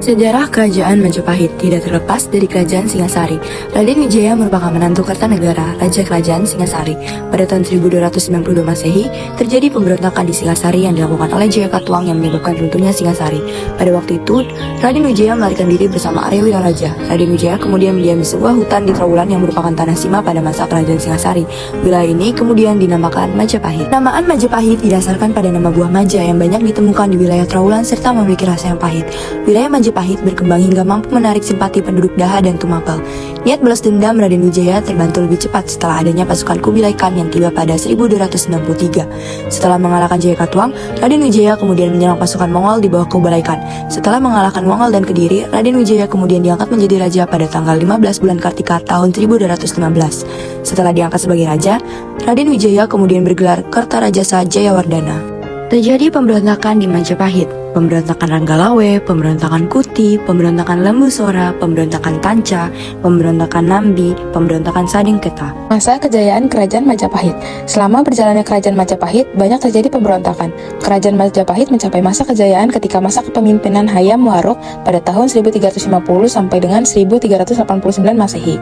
Sejarah Kerajaan Majapahit tidak terlepas dari Kerajaan Singasari. Raden Wijaya merupakan menantu Kertanegara, Raja Kerajaan Singasari. Pada tahun 1292 Masehi, terjadi pemberontakan di Singasari yang dilakukan oleh Jayakatwang yang menyebabkan runtuhnya Singasari. Pada waktu itu, Raden Wijaya melarikan diri bersama Arya Wiraraja. Raden Wijaya kemudian mendiam di sebuah hutan di Trawulan yang merupakan tanah Sima pada masa Kerajaan Singasari. Wilayah ini kemudian dinamakan Majapahit. Namaan Majapahit didasarkan pada nama buah maja yang banyak ditemukan di wilayah Trawulan serta memiliki rasa yang pahit. Wilayah Majapahit berkembang hingga mampu menarik simpati penduduk Daha dan Tumapel. Niat balas dendam Raden Wijaya terbantu lebih cepat setelah adanya pasukan Kubilai Khan yang tiba pada 1293. Setelah mengalahkan Jayakatwang, Raden Wijaya kemudian menyerang pasukan Mongol di bawah Kubilai Khan. Setelah mengalahkan Mongol dan Kediri, Raden Wijaya kemudian diangkat menjadi raja pada tanggal 15 bulan Kartika tahun 1215. Setelah diangkat sebagai raja, Raden Wijaya kemudian bergelar Kertarajasa Jayawardana. Terjadi pemberontakan di Majapahit, pemberontakan Ranggalawe, pemberontakan Kuti, pemberontakan Lembusora, pemberontakan Tanca, pemberontakan Nambi, pemberontakan Sadingketa. Masa kejayaan Kerajaan Majapahit. Selama berjalannya Kerajaan Majapahit, banyak terjadi pemberontakan. Kerajaan Majapahit mencapai masa kejayaan ketika masa kepemimpinan Hayam Wuruk pada tahun 1350 sampai dengan 1389 Masehi.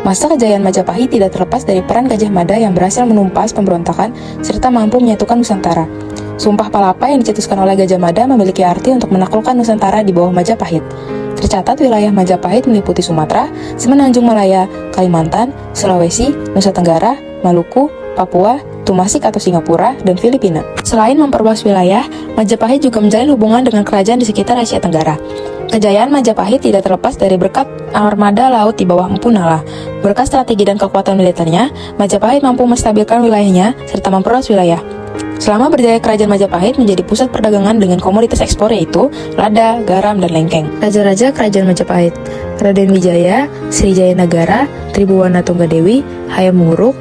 Masa kejayaan Majapahit tidak terlepas dari peran Gajah Mada yang berhasil menumpas pemberontakan serta mampu menyatukan Nusantara. Sumpah Palapa yang dicetuskan oleh Gajah Mada memiliki arti untuk menaklukkan Nusantara di bawah Majapahit. Tercatat wilayah Majapahit meliputi Sumatera, Semenanjung Malaya, Kalimantan, Sulawesi, Nusa Tenggara, Maluku, Papua, Tumasik atau Singapura, dan Filipina. Selain memperluas wilayah, Majapahit juga menjalin hubungan dengan kerajaan di sekitar Asia Tenggara. Kejayaan Majapahit tidak terlepas dari berkat armada laut di bawah Empu Nala. Berkat strategi dan kekuatan militernya, Majapahit mampu menstabilkan wilayahnya serta memperluas wilayah. Selama berjaya Kerajaan Majapahit menjadi pusat perdagangan dengan komoditas ekspor yaitu lada, garam, dan lengkeng. Raja-raja Kerajaan Majapahit: Raden Wijaya, Srijaya Nagara, Tribhuwana Tunggadewi, Hayam Wuruk,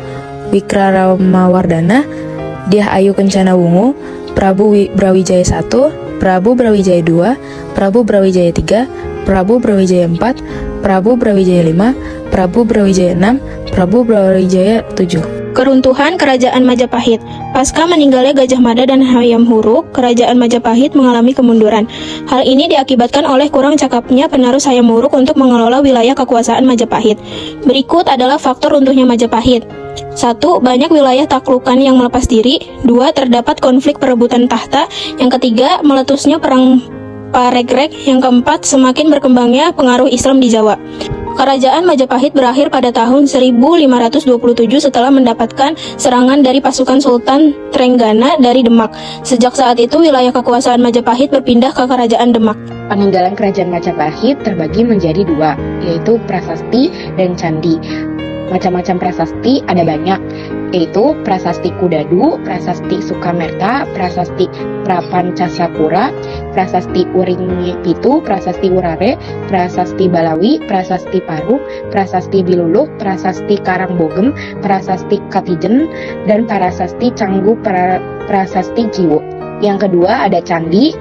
Wikramawardhana, Dyah Ayu Kencana Wungu, Prabu Brawijaya I, Prabu Brawijaya II, Prabu Brawijaya III, Prabu Brawijaya IV, Prabu Brawijaya V, Prabu Brawijaya VI, Prabu Brawijaya VII. Keruntuhan Kerajaan Majapahit. Pasca meninggalnya Gajah Mada dan Hayam Wuruk, Kerajaan Majapahit mengalami kemunduran. Hal ini diakibatkan oleh kurang cakapnya penerus Hayam Wuruk untuk mengelola wilayah kekuasaan Majapahit. Berikut adalah faktor runtuhnya Majapahit. 1. Banyak wilayah taklukan yang melepas diri. 2. Terdapat konflik perebutan tahta. Yang ketiga, meletusnya perang Paregreg. Yang keempat, semakin berkembangnya pengaruh Islam di Jawa. Kerajaan Majapahit berakhir pada tahun 1527 setelah mendapatkan serangan dari pasukan Sultan Trenggana dari Demak. Sejak saat itu, wilayah kekuasaan Majapahit berpindah ke Kerajaan Demak. Peninggalan Kerajaan Majapahit terbagi menjadi dua, yaitu prasasti dan candi. Macam-macam prasasti ada banyak, yaitu Prasasti Kudadu, Prasasti Sukamerta, Prasasti Prapancasapura, Prasasti Uringpitu, Prasasti Urare, Prasasti Balawi, Prasasti Paru, Prasasti Biluluk, Prasasti Karangbogem, Prasasti Katijen, dan Prasasti Canggu Prasasti Jiwo. Yang kedua ada candi.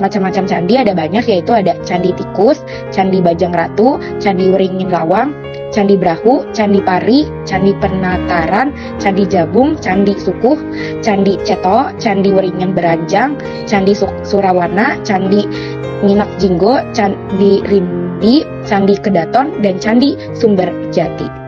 Macam-macam candi ada banyak, yaitu ada Candi Tikus, Candi Bajang Ratu, Candi Wringin Lawang, Candi Brahu, Candi Pari, Candi Penataran, Candi Jabung, Candi Sukuh, Candi Ceto, Candi Wringin Beranjang, Candi Surawana, Candi Minak Jinggo, Candi Rindi, Candi Kedaton, dan Candi Sumber Jati.